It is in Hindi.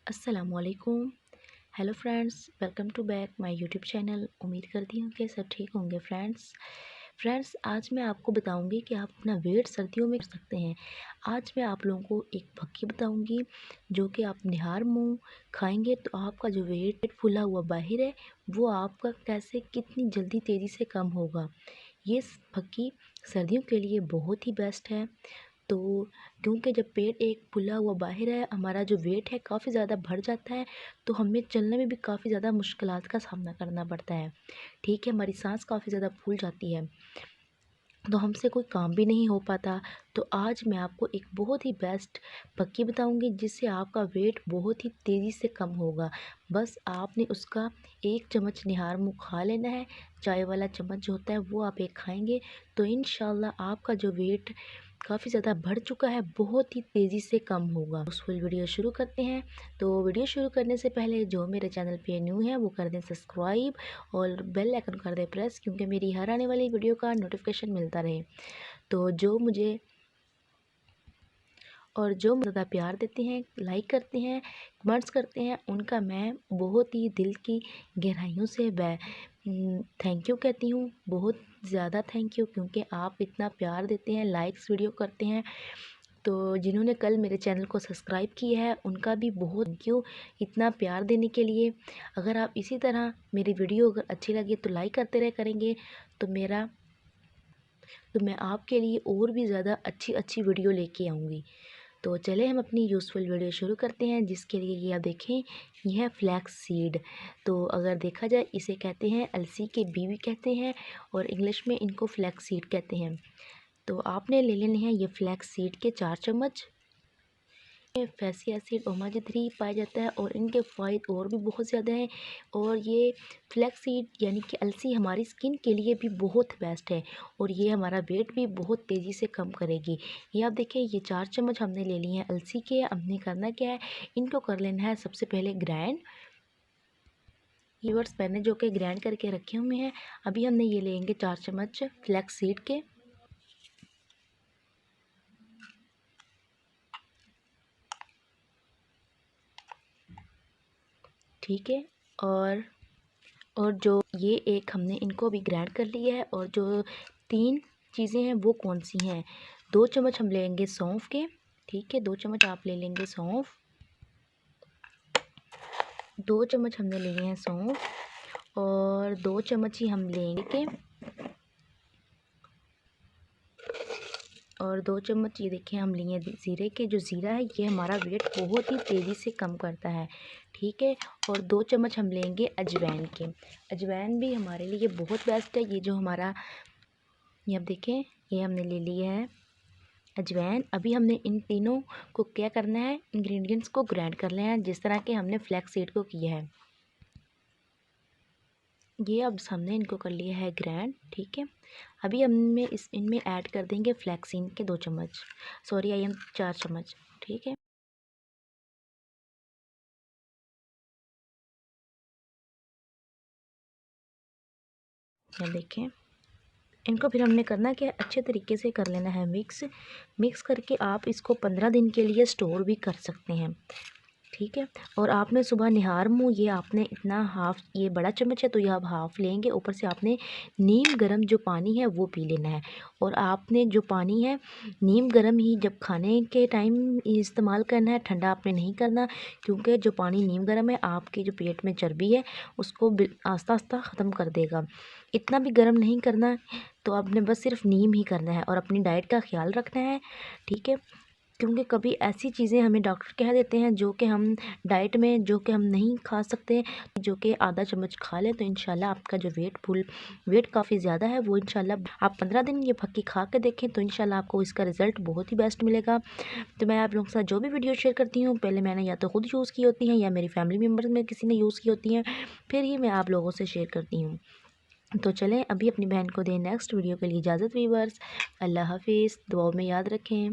अस्सलामुअलैकुम। Hello friends, welcome to back my YouTube channel. उम्मीद करती हूँ कि सब ठीक होंगे। फ्रेंड्स आज मैं आपको बताऊंगी कि आप अपना वेट सर्दियों में कर सकते हैं। आज मैं आप लोगों को एक फक्की बताऊंगी जो कि आप निहार मुंह खाएंगे तो आपका जो वेट फूला हुआ बाहर है वो आपका कैसे कितनी जल्दी तेज़ी से कम होगा। ये फक्की सर्दियों के लिए बहुत ही बेस्ट है। तो क्योंकि जब पेट एक फूला हुआ बाहर है, हमारा जो वेट है काफ़ी ज़्यादा बढ़ जाता है, तो हमें चलने में भी काफ़ी ज़्यादा मुश्किलात का सामना करना पड़ता है। ठीक है, हमारी सांस काफ़ी ज़्यादा फूल जाती है, तो हमसे कोई काम भी नहीं हो पाता। तो आज मैं आपको एक बहुत ही बेस्ट पक्की बताऊंगी जिससे आपका वेट बहुत ही तेज़ी से कम होगा। बस आपने उसका 1 चम्मच निहार मुँह खा लेना है। चाय वाला चम्मच जो होता है वो आप एक खाएंगे तो इंशाल्लाह आपका जो वेट काफ़ी ज़्यादा बढ़ चुका है बहुत ही तेज़ी से कम होगा। उस फुल वीडियो शुरू करते हैं। तो वीडियो शुरू करने से पहले जो मेरे चैनल पे न्यू है वो कर दें सब्सक्राइब और बेल आइकन कर दें प्रेस, क्योंकि मेरी हर आने वाली वीडियो का नोटिफिकेशन मिलता रहे। तो जो ज़्यादा प्यार देते हैं, लाइक करते हैं, कमेंट्स करते हैं, उनका मैं बहुत ही दिल की गहराइयों से थैंक यू कहती हूँ। बहुत ज़्यादा थैंक यू, क्योंकि आप इतना प्यार देते हैं, लाइक्स वीडियो करते हैं। तो जिन्होंने कल मेरे चैनल को सब्सक्राइब किया है उनका भी बहुत थैंक यू इतना प्यार देने के लिए। अगर आप इसी तरह मेरी वीडियो अगर अच्छी लगे तो लाइक करते रहे करेंगे तो मैं आपके लिए और भी ज़्यादा अच्छी अच्छी वीडियो लेके आऊँगी। तो चले हम अपनी यूज़फुल वीडियो शुरू करते हैं, जिसके लिए ये आप देखें, यह है फ्लैक्स सीड। तो अगर देखा जाए इसे कहते हैं अलसी के बीवी कहते हैं और इंग्लिश में इनको फ्लैक्स सीड कहते हैं। तो आपने ले लेने हैं ये फ्लैक्स सीड के 4 चम्मच। फैटी एसिड ओमेगा 3 पाया जाता है और इनके फ़ायदे और भी बहुत ज़्यादा हैं। और ये फ्लैक्स सीड यानी कि अलसी हमारी स्किन के लिए भी बहुत बेस्ट है और ये हमारा वेट भी बहुत तेज़ी से कम करेगी। ये आप देखें, ये 4 चम्मच हमने ले लिए हैं अलसी के। हमने करना क्या है, इनको कर लेना है सबसे पहले ग्राइंड। ये वर्ड्स मैंने जो कि ग्राइंड करके रखे हुए हैं। अभी हमने ये लेंगे 4 चम्मच फ्लैक्स सीड के। ठीक है, और जो ये एक हमने इनको भी ग्राइंड कर लिया है। और जो 3 चीज़ें हैं वो कौन सी हैं, 2 चम्मच हम लेंगे सौंफ के। ठीक है, 2 चम्मच आप ले लेंगे सौंफ। 2 चम्मच हमने लिए हैं सौंफ और 2 चम्मच ही हम लेंगे और 2 चम्मच ये देखें हम लिए ज़ीरे के। जो ज़ीरा है ये हमारा वेट बहुत ही तेज़ी से कम करता है। ठीक है, और 2 चम्मच हम लेंगे अजवाइन के। अजवाइन भी हमारे लिए बहुत बेस्ट है। ये जो हमारा, ये आप देखें, ये हमने ले लिया है अजवाइन। अभी हमने इन तीनों को क्या करना है, इंग्रेडिएंट्स को ग्राइंड कर लेना है जिस तरह के हमने फ्लैक्स सीड को किया है। ये अब हमने इनको कर लिया है ग्राइंड। ठीक है, अभी हमें इनमें ऐड कर देंगे फ्लैक्सीन के 2 चम्मच, सॉरी आई एम 4 चम्मच। ठीक है, ये देखें, इनको फिर हमने करना क्या है, अच्छे तरीके से कर लेना है मिक्स करके आप इसको 15 दिन के लिए स्टोर भी कर सकते हैं। ठीक है, और आपने सुबह निहार मुँह ये आपने इतना हाफ़, ये बड़ा चम्मच है तो ये आप हाफ़ लेंगे। ऊपर से आपने नीम गर्म जो पानी है वो पी लेना है। और आपने जो पानी है नीम गर्म ही जब खाने के टाइम इस्तेमाल करना है, ठंडा आपने नहीं करना, क्योंकि जो पानी नीम गर्म है आपके जो पेट में चर्बी है उसको आस्ता आस्ता ख़त्म कर देगा। इतना भी गर्म नहीं करना, तो आपने बस सिर्फ नीम ही करना है और अपनी डाइट का ख्याल रखना है। ठीक है, क्योंकि कभी ऐसी चीज़ें हमें डॉक्टर कह देते हैं जो कि हम डाइट में जो कि हम नहीं खा सकते, जो कि आधा चम्मच खा लें तो इंशाल्लाह आपका जो वेट काफ़ी ज़्यादा है वो इंशाल्लाह आप 15 दिन ये फक्की खा के देखें तो इंशाल्लाह आपको इसका रिज़ल्ट बहुत ही बेस्ट मिलेगा। तो मैं आप लोगों के साथ जो भी वीडियो शेयर करती हूँ पहले मैंने या तो खुद यूज़ की होती हैं या मेरी फैमिली मेम्बर्स में किसी ने यूज़ की होती हैं, फिर ही मैं आप लोगों से शेयर करती हूँ। तो चलें अभी अपनी बहन को दें नेक्स्ट वीडियो के लिए इजाज़त। वीवर्स, अल्लाह हाफिज़, दुआओं में याद रखें।